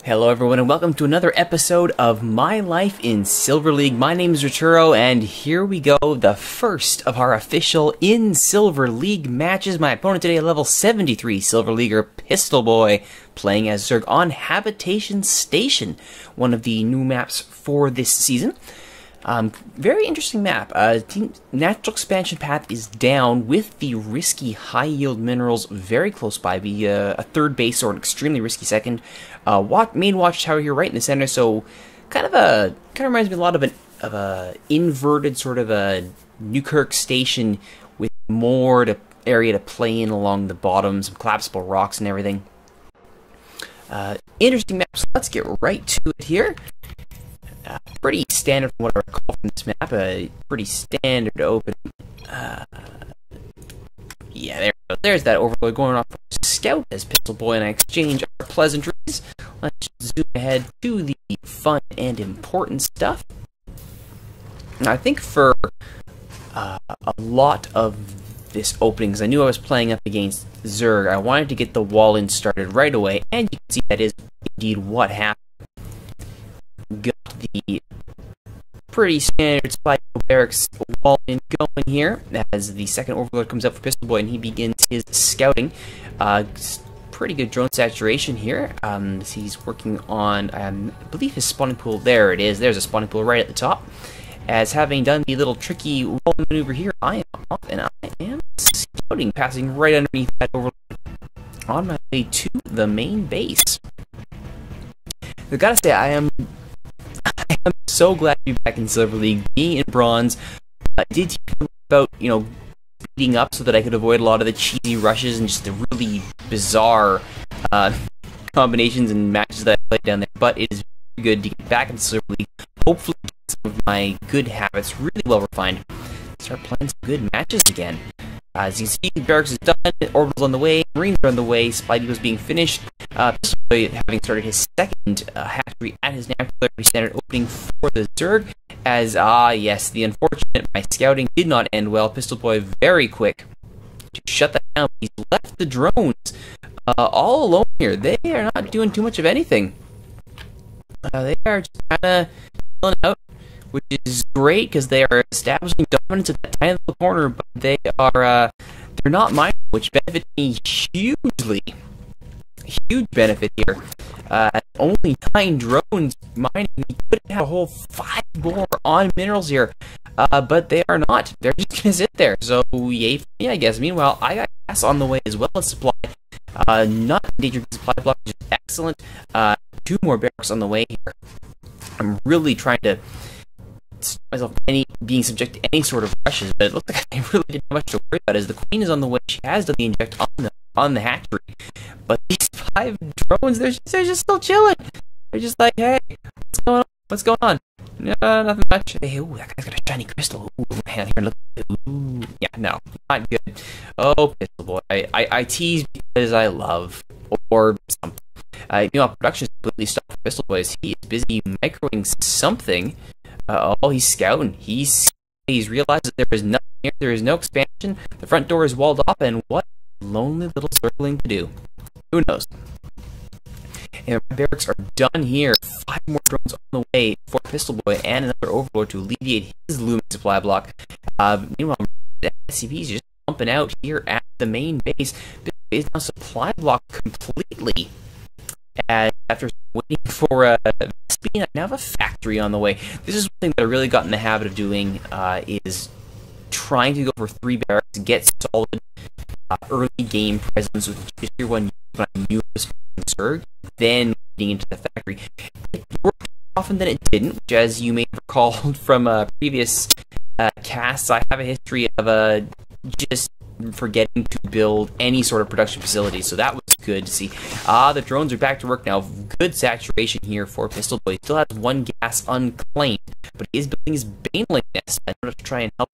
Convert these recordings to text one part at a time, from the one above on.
Hello everyone and welcome to another episode of My Life in Silver League. My name is Rituro and here we go, the first of our official in Silver League matches. My opponent today, a level 73 Silver Leaguer, Pistol Boy, playing as Zerg on Habitation Station, one of the new maps for this season. Very interesting map. Natural expansion path is down with the risky high yield minerals very close by. Be a third base or an extremely risky second. Main watchtower here right in the center. So kind of reminds me a lot of a inverted sort of a Newkirk station with more area to play in along the bottom, some collapsible rocks and everything. Interesting map. So let's get right to it here. Pretty standard from what I recall from this map. Pretty standard open. Yeah, there we go. There's that overlord going off for Scout as Pistol Boy and I exchange our pleasantries. Let's zoom ahead to the fun and important stuff. Now, I think for a lot of this opening, because I knew I was playing up against Zerg, I wanted to get the wall in started right away, and you can see that is indeed what happened. Got the pretty standard spike barracks wall in going here as the second overlord comes up for Pistol Boy and he begins his scouting. Pretty good drone saturation here. He's working on, I believe, his spawning pool. There it is. There's a spawning pool right at the top. As having done the little tricky wall maneuver here, I am off and I am scouting, passing right underneath that overlord on my way to the main base. I gotta say, I am so glad to be back in Silver League. Being in Bronze, I did teach about, speeding up so that I could avoid a lot of the cheesy rushes and just the really bizarre combinations and matches that I played down there. But it is very good to get back in Silver League. Hopefully get some of my good habits really well refined. Start playing some good matches again. As you can see, barracks is done, orbitals on the way, marines are on the way, Spidey was being finished. Pistol Boy having started his second hatchery at his natural standard opening for the Zerg. As, yes, the unfortunate, my scouting did not end well. Pistol Boy very quick to shut that down. He's left the drones all alone here. They are not doing too much of anything. They are just kind of chilling out, which is great because they are establishing dominance at that tiny little corner, but they're not mine, which benefits me hugely. Huge benefit here. Only 9 drones mining. We could have a whole 5 more on minerals here, but they are not. They're just gonna sit there. So yay for me, I guess. Meanwhile, I got gas on the way as well as supply. Not endangering supply block, just excellent. 2 more barracks on the way here. I'm really trying to stop myself being subject to any sort of rushes, but it looks like I really didn't have much to worry about. As the queen is on the way, she has done the inject on the hatchery, but these 5 drones, they're just still chilling. They're just like, hey, what's going on? What's going on? No, nothing much. Hey, ooh, that guy's got a shiny crystal. Ooh, man, here, look. Ooh, yeah, no, not good. Oh, Pistol Boy, I tease because I love, or something. Production is completely stopped for Pistol Boy. He is busy microing something. He's scouting. He's realized that there is nothing here. There is no expansion. The front door is walled off, and what lonely little circling to do? Who knows? And my barracks are done here. 5 more drones on the way for Pistol Boy and another overlord to alleviate his looming supply block. Meanwhile, the SCP is just pumping out here at the main base. Pistol Boy is now supply blocked completely. After waiting for Vespine, I now have a factory on the way. This is one thing that I really got in the habit of doing, is trying to go for 3 barracks, get solid early game presence with tier 1 when I knew I was playing Zerg, then getting into the factory. It worked often than it didn't, which, as you may have recalled from previous casts, I have a history of just forgetting to build any sort of production facility, so that was good to see. The drones are back to work now. Good saturation here for Pistol Boy. He still has 1 gas unclaimed, but he is building his Baneling nest in order to try and help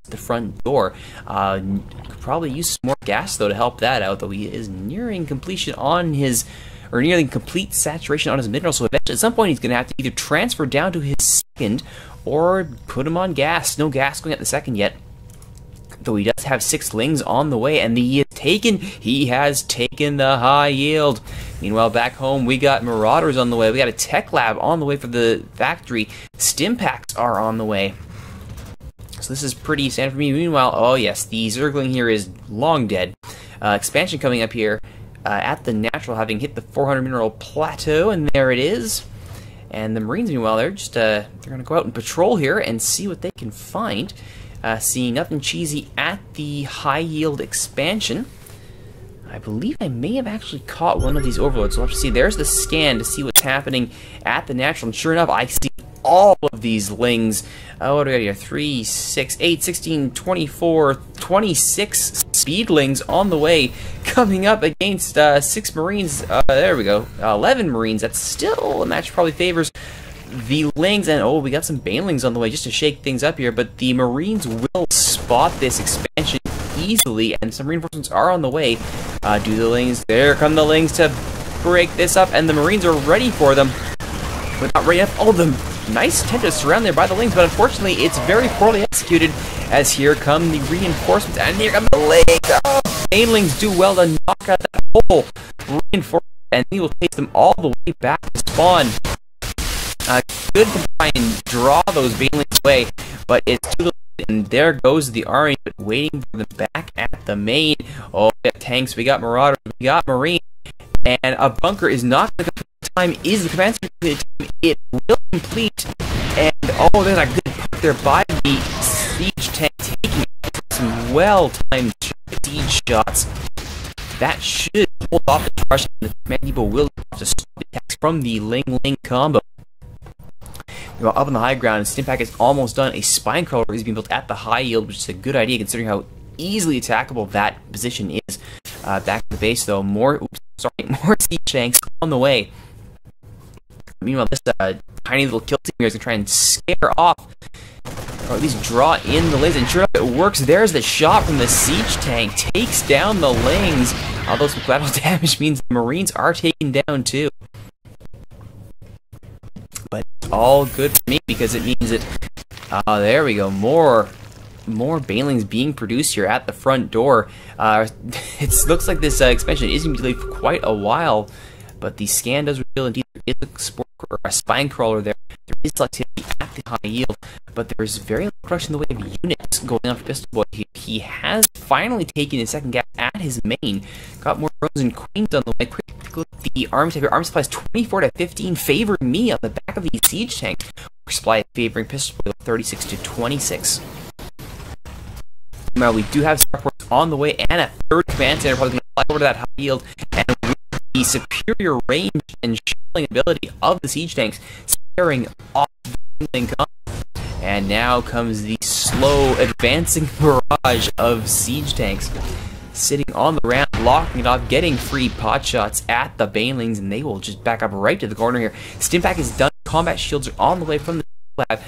the front door. Could probably use some more gas though to help that out, though he is nearing completion on his, or nearing complete saturation on his mineral, so eventually at some point he's going to have to either transfer down to his second or put him on gas. No gas going at the second yet. though he does have 6 lings on the way, and he has taken the high yield. Meanwhile, back home, we got Marauders on the way. We got a tech lab on the way for the factory. Stim packs are on the way. So this is pretty standard for me. Meanwhile, oh yes, the Zergling here is long dead. Expansion coming up here at the natural, having hit the 400 mineral plateau, and there it is. And the Marines, meanwhile, they're just they're gonna go out and patrol here and see what they can find. Seeing nothing cheesy at the high yield expansion. I believe I may have actually caught one of these overlords. So we'll have to see. There's the scan to see what's happening at the natural. And sure enough, I see all of these lings. What do we got here? 3, 6, 8, 16, 24, 26 speedlings on the way. Coming up against 6 Marines. There we go. 11 Marines. That's still a match probably favors the lings. And oh, we got some banelings on the way just to shake things up here. But the Marines will spot this expansion easily, and some reinforcements are on the way. Do the lings. There come the lings to break this up, and the Marines are ready for them. But not ready enough. All of them. Nice attempt to surround there by the lings, but unfortunately it's very poorly executed, as here come the reinforcements, and here come the lings. Oh, banelings do well to knock out that whole reinforcement, and we will take them all the way back to spawn. Good to try and draw those banelings away, but it's too little. And there goes the army, but waiting for them back at the main. Oh, we got tanks, we got marauders, we got marines, and a bunker is not going to complete. Time is the command center. It will complete, and oh, there's a good puck there by the siege tank, taking some well-timed siege shots. That should hold off the Russian. The command depot will have to stop the attacks from the Ling combo. Up on the high ground, Stimpack is almost done. A spine crawler is being built at the high yield, which is a good idea considering how easily attackable that position is. Back to the base, though, more siege tanks on the way. Meanwhile, this tiny little kill team here is going to try and scare off, or at least draw in the lings, and sure enough, it works. There's the shot from the siege tank, takes down the lings, although some collateral damage means the Marines are taken down too. But it's all good for me because it means that, there we go, more banelings being produced here at the front door. It looks like this expansion is going to be delayed for quite a while, but the scan does reveal indeed there is a spine crawler there. There is selectivity at the high yield, but there's very little production in the way of units going on for Pistol Boy. He has finally taken his second gap at his main. Got more drones and queens on the way. Quick look at the army type here. Army supplies 24 to 15 favoring me on the back of the siege tank. Supply favoring Pistol Boy 36 to 26. Now we do have starports on the way and a third command center probably going to fly over to that high yield, and with the superior range and shelling ability of the siege tanks scaring off the link up. And now comes the slow advancing barrage of siege tanks sitting on the ramp, locking it off, getting free pot shots at the banelings, and they will just back up right to the corner here. Stimpack is done. Combat shields are on the way from the lab.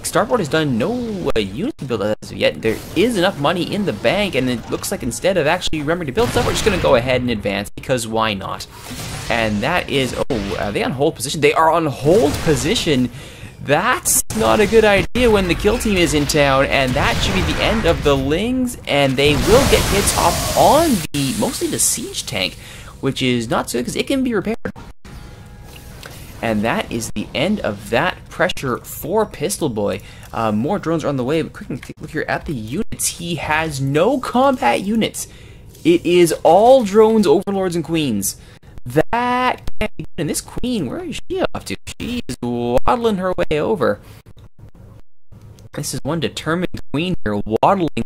Starboard has done no unit build as of yet. There is enough money in the bank, and it looks like instead of actually remembering to build stuff, we're just going to go ahead and advance, because why not? And that is, oh, are they on hold position? They are on hold position. That's not a good idea when the kill team is in town, and that should be the end of the lings, and they will get hits off on mostly the siege tank, which is not so good because it can be repaired. And that is the end of that pressure for Pistol Boy. More drones are on the way, but quick look here at the units. He has no combat units. It is all drones, overlords, and queens. That can't be good. And this queen, where is she off to? She is waddling her way over. This is one determined queen here, waddling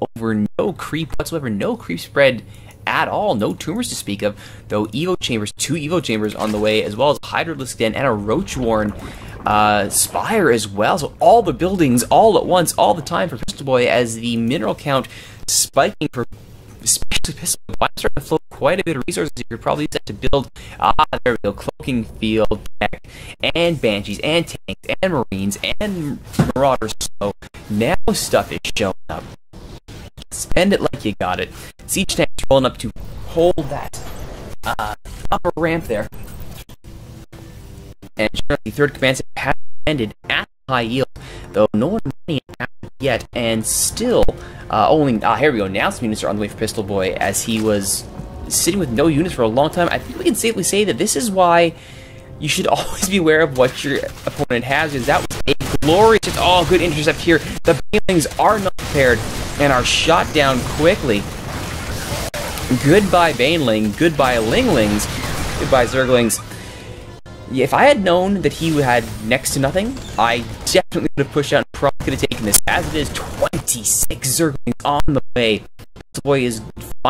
over no creep whatsoever, no creep spread at all, no tumors to speak of, though Evo chambers, 2 Evo chambers on the way, as well as a Hydralisk Den and a Roach-Warren Spire as well. So all the buildings all at once, all the time for Pistol Boy, as the mineral count spiking for especially Pistol Boy. I'm starting to float quite a bit of resources here, probably set to build, there we go, Cloaking Field, Tech, and Banshees, and Tanks, and Marines, and Marauders. So now stuff is showing up. Spend it like you got it. Siege tanks rolling up to hold that upper ramp there. And sure, the third command center has ended at high yield, though no one money yet, and still only here we go. Now some units are on the way for Pistol Boy, as he was sitting with no units for a long time, I think we can safely say that this is why you should always be aware of what your opponent has, because that was a glorious, good intercept here. The Banelings are not prepared and are shot down quickly. Goodbye Baneling, goodbye Linglings, goodbye Zerglings. Yeah, if I had known that he had next to nothing, I definitely would have pushed out and probably could have taken this. As it is, 26 Zerglings on the way. This boy is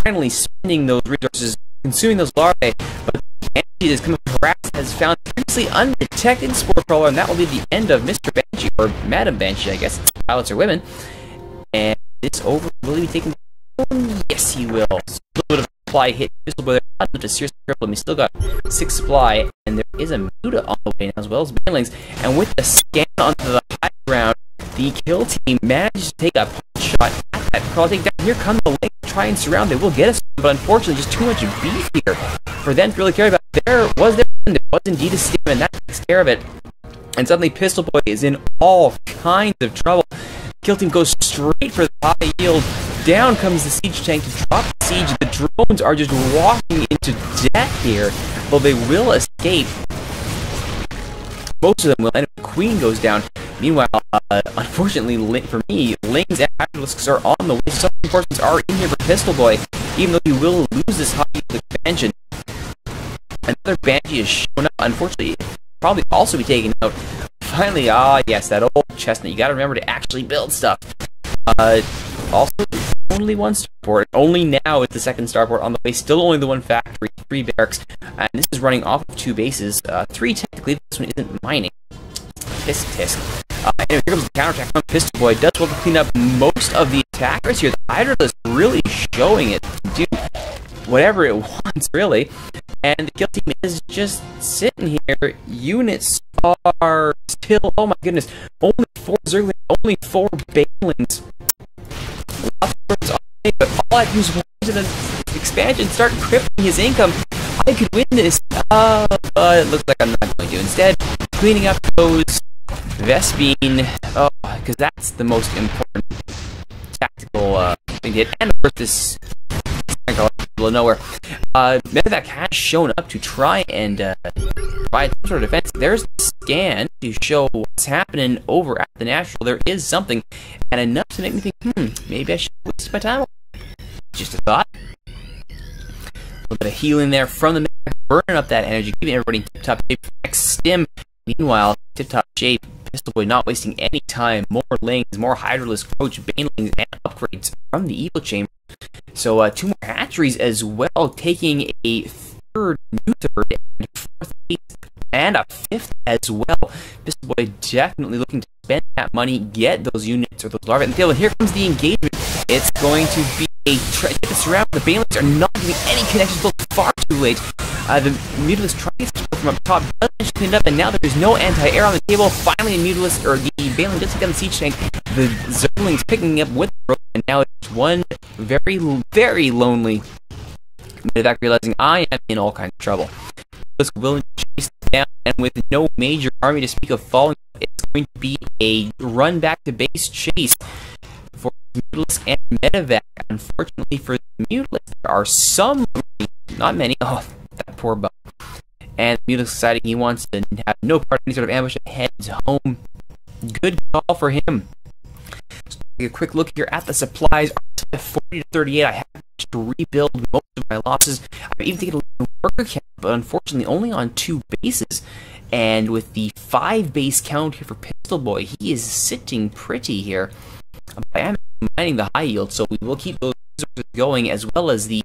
finally spending those resources, consuming those larvae, but Banshee is coming harassed, has found previously undetected Spore Crawler, and that will be the end of Mr. Banshee, or Madam Banshee, I guess. Pilots are women. And this over will he be taken down? Yes, he will. So a little bit of a supply hit. Pistol Boy, not to seriously cripple him. He's still got 6 supply, and there is a Muta on the way now, as well as Banelings. And with the scan onto the high ground, the kill team managed to take a punch shot at that crawl takedown. Here come the Link to try and surround. They will get us, but unfortunately, just too much beef here for them to really care about. There was indeed a stim, and that takes care of it. And suddenly, Pistol Boy is in all kinds of trouble. Kill team goes straight for the high yield. Down comes the siege tank to drop the siege. The drones are just walking into death here, though they will escape. Most of them will, and the Queen goes down. Meanwhile, unfortunately for me, Lings and Hydralisks are on the way. Some reinforcements are in here for Pistol Boy, even though he will lose this high yield expansion. Another Banshee is shown up. Unfortunately, probably also be taken out. Finally, yes, that old chestnut. You gotta remember to actually build stuff. Also, only one starport. Only now is the second starport on the way. Still only the one factory, 3 barracks. And this is running off of 2 bases. 3 technically. This one isn't mining. Tisk tisk. Anyway, here comes the counterattack from Pistol Boy. Does well to clean up most of the attackers here. The Hydralist really showing it. Dude, whatever it wants, really. And the kill team is just sitting here. Units are still, oh my goodness, only 4 Zerglings, only 4 Banelings. Lots of birds on the way, but all I do is watch the expansion start crippling his income. I could win this, but it looks like I'm not going to. Instead, cleaning up those Vespine, because that's the most important tactical thing to hit. And of course, this middle of nowhere. Medevac has shown up to try and provide some sort of defense. There's the scan to show what's happening over at the National. There is something, and enough to make me think, maybe I should waste my time. Just a thought. A little bit of healing there from the Medevac, burning up that energy, keeping everybody in tip-top shape for next stim. Meanwhile, tip-top shape, Pistol Boy not wasting any time. More Lings, more Hydralisk, Coach, Banelings, and upgrades from the Evil Chamber. So 2 more hatcheries as well, taking a 3rd, new 3rd, and 4th base, and a 5th as well. Pistol Boy definitely looking to spend that money, get those units or those larvae in the field. And here comes the engagement. It's going to be a surround. The Banelings are not giving any connections built far too late. The Mutalisk trying to get support from up top, doesn't clean it up, and now there is no anti-air on the table. Finally, a Mutalisk, or the Baneling does take down the siege tank. The Zerglings picking up with the rope, and now it's one very, very lonely Medevac realizing I am in all kinds of trouble. Mutalisk willing to chase down, and with no major army to speak of falling, it's going to be a run back to base chase for Mutalisk and Medevac. Unfortunately for the Mutalisk, there are some, not many. Oh, that poor bug. And the Mutalisk deciding he wants to have no part of any sort of ambush and heads home. Good call for him. So take a quick look here at the supplies. 40 to 38. I have to rebuild most of my losses. I've even taken a worker count, but unfortunately only on 2 bases. And with the 5 base count here for Pistol Boy, he is sitting pretty here. I am mining the high yield, so we will keep those resources going, as well as these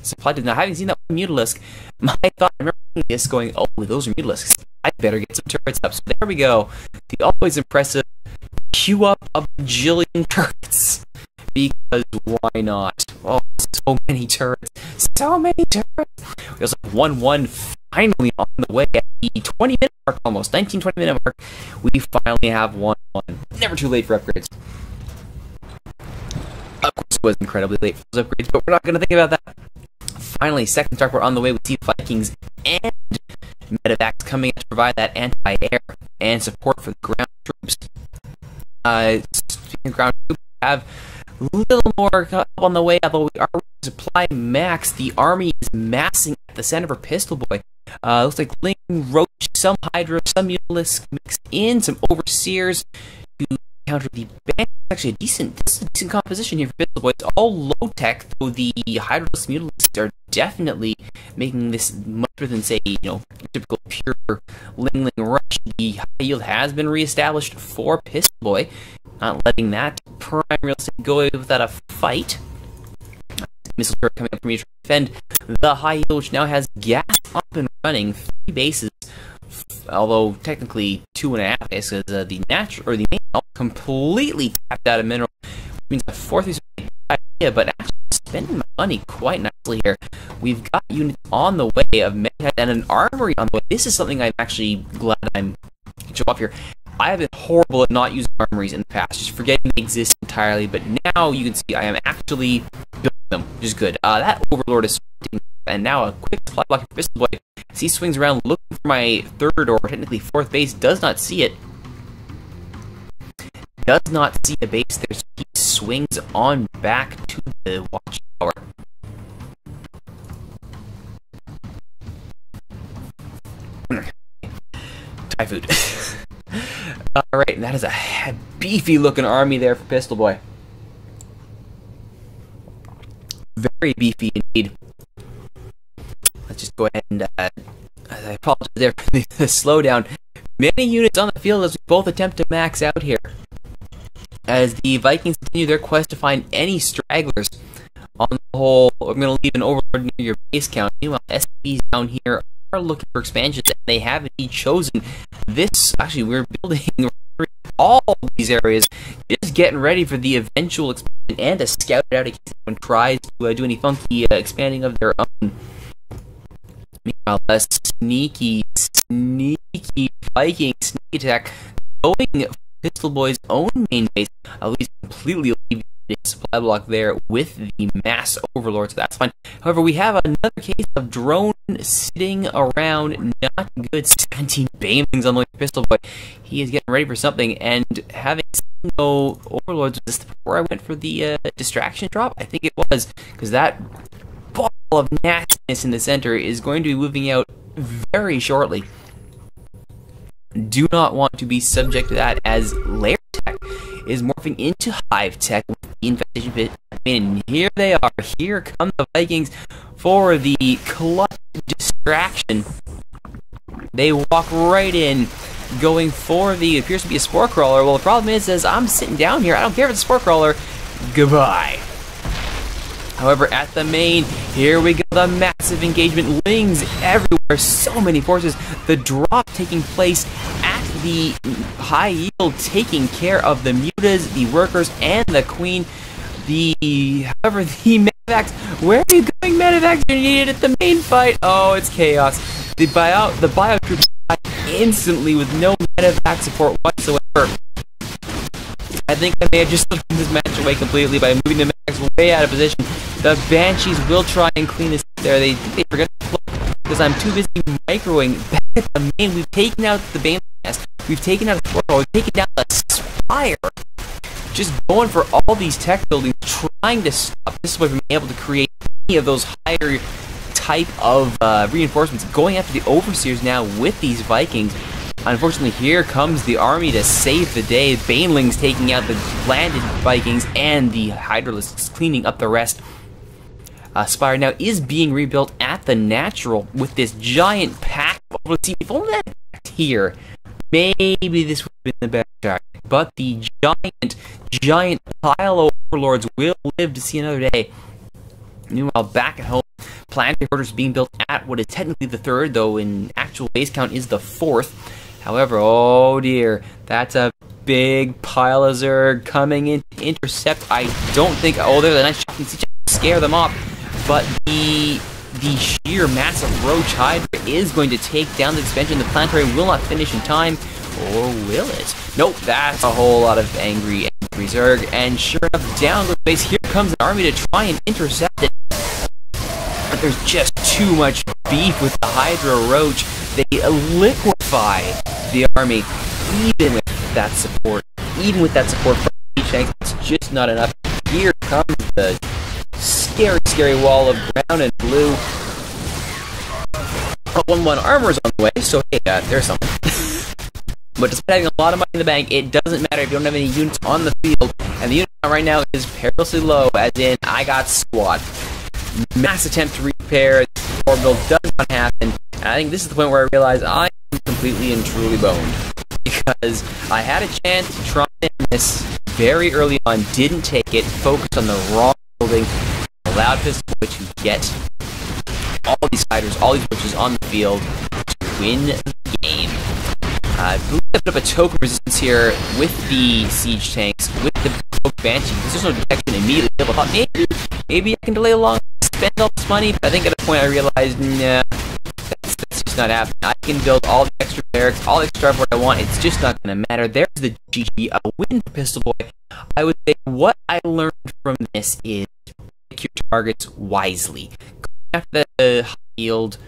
supply. Now, having seen that one Mutalisk, my thought, I remember this going, oh, those are Mutalisks. I better get some turrets up. So there we go. The always impressive queue up a bajillion turrets. Because why not? Oh, so many turrets. So many turrets. We also have 1-1 finally on the way at the 20-minute mark, almost 19-20-minute mark. We finally have 1-1. Never too late for upgrades. Of course, it was incredibly late for those upgrades, but we're not going to think about that. Finally, second starport on the way with Sea Vikings and Medevacs coming to provide that anti-air and support for the ground troops. Speaking of ground troops, we have a little more help on the way, although we are supply max. The army is massing at the center for Pistol Boy. Looks like Ling, Roach, some Hydra, some Mutalisks mixed in, some Overseers to counter the Banshee. Actually, a decent composition here for Pistol Boy. It's all low tech, though the Hydralisks, Mutalisks are definitely making this much better than, say, typical pure Ling rush. The high yield has been reestablished for Pistol Boy, not letting that prime real estate go away without a fight. Missile turret coming up from you to defend the high yield, which now has gas up and running, 3 bases, although technically 2.5 bases, because the main all completely tapped out of mineral, which means a 4th is a good idea, but actually spending my money quite nicely here. We've got units on the way of Medhead and an armory on the way. This is something I'm actually glad I can show off here. I have been horrible at not using armories in the past, just forgetting they exist entirely, but now you can see I am actually building them, which is good. That Overlord is sorting, and now a quick supply block for Pistol Boy. As he swings around looking for my 3rd or technically 4th base, does not see it. Does not see a base there, so he swings on back to the watchtower. Thai food. Alright, and that is a beefy looking army there for Pistol Boy. Very beefy indeed. Let's just go ahead and I apologize there for the slowdown. Many units on the field as we both attempt to max out here, as the Vikings continue their quest to find any stragglers. On the whole, we're going to leave an Overlord near your base count. Meanwhile, SCPs down here are looking for expansions, and they have indeed chosen this. Actually, we're building all of these areas, just getting ready for the eventual expansion and to scout it out in case anyone tries to do any funky expanding of their own. Meanwhile, a sneaky Viking sneak attack going for Pistol Boy's own main base, at least completely alleviated supply block there with the mass overlord, so that's fine. However, we have another case of drone sitting around, not good. 17 banelings on the way to Pistol Boy. He is getting ready for something, and having seen no overlords, was this before I went for the distraction drop? I think it was, because that ball of nastiness in the center is going to be moving out very shortly. Do not want to be subject to that, as layer tech is morphing into hive tech with the infestation pit. And here they are. Here come the Vikings for the clutch distraction. They walk right in, going for the appears to be a spore crawler. Well, the problem is, as I'm sitting down here, I don't care if it's a spore crawler. Goodbye. However, at the main, here we go, the massive engagement, lings everywhere, so many forces, the drop taking place at the high yield, taking care of the mutas, the workers, and the queen. However, the medevacs, where are you going, medevacs? You're needed at the main fight. Oh, it's chaos. The bio troops died instantly with no medevac support whatsoever. I think I may have just thrown this match away completely by moving the medevacs way out of position. The Banshees will try and clean this up there. They think they forgot to float because I'm too busy microing. Back at the main, we've taken out the Bane nest. We've taken out the Portal. We've taken down the Spire. Just going for all these tech buildings, trying to stop this way from being able to create any of those higher type of reinforcements. Going after the Overseers now with these Vikings. Unfortunately, here comes the army to save the day. Banelings taking out the landed Vikings and the Hydralisks cleaning up the rest. Spire now is being rebuilt at the natural with this giant pack. Let's see, if only that here, maybe this would have been the best shot. But the giant pile of overlords will live to see another day. Meanwhile, back at home, planetary quarters being built at what is technically the 3rd, though in actual base count is the 4th. However, oh dear, that's a big pile of Zerg coming in to intercept. I don't think, oh, there's a nice shot to scare them off, but the sheer massive Roach Hydra is going to take down the expansion. The planetary will not finish in time, or will it? Nope, that's a whole lot of angry Zerg, and sure enough, down goes base. Here comes an army to try and intercept it. But there's just too much beef with the Hydra Roach. They liquefy the army, even with that support. Even with that support from each tank, it's just not enough. Here comes the scary, scary wall of brown and blue. 1-1 armor is on the way, so hey, there's something. But despite having a lot of money in the bank, it doesn't matter if you don't have any units on the field. And the unit count right now is perilously low, as in, I got squat. Mass attempt to repair, the orbital does not happen. And I think this is the point where I realize I am completely and truly boned. Because I had a chance to try and this very early on, didn't take it, focused on the wrong building, allowed Pistol Boy to get all these fighters, all these witches on the field to win the game. I believe I put up a token resistance here with the siege tanks, with the Banshee, because there's no detection immediately. I thought maybe I can delay long, spend all this money, but I think at a point I realized, nah, that's just not happening. I can build all the extra barracks, all the extra what I want, it's just not going to matter. There's the GG, a win for Pistol Boy. I would say what I learned from this is pick your targets wisely. Going after the high yield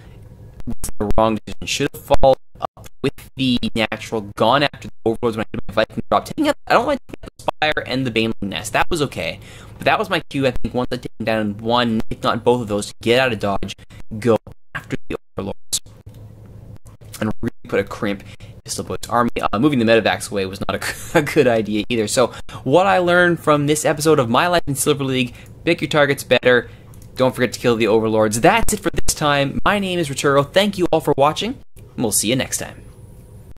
was the wrong decision. Should have followed up with the natural, gone after the overlords when I did my Viking drop. I don't like taking out the Spire and the Baneling Nest. That was okay. But that was my cue, I think, once I taken down one, if not both of those, to get out of dodge, go after the overlords. And really put a crimp in Pistol Boy's army. Moving the medevacs away was not a good idea either. So, what I learned from this episode of My Life in Silver League, pick your targets better. Don't forget to kill the overlords. That's it for this time. My name is Rituro. Thank you all for watching, and we'll see you next time.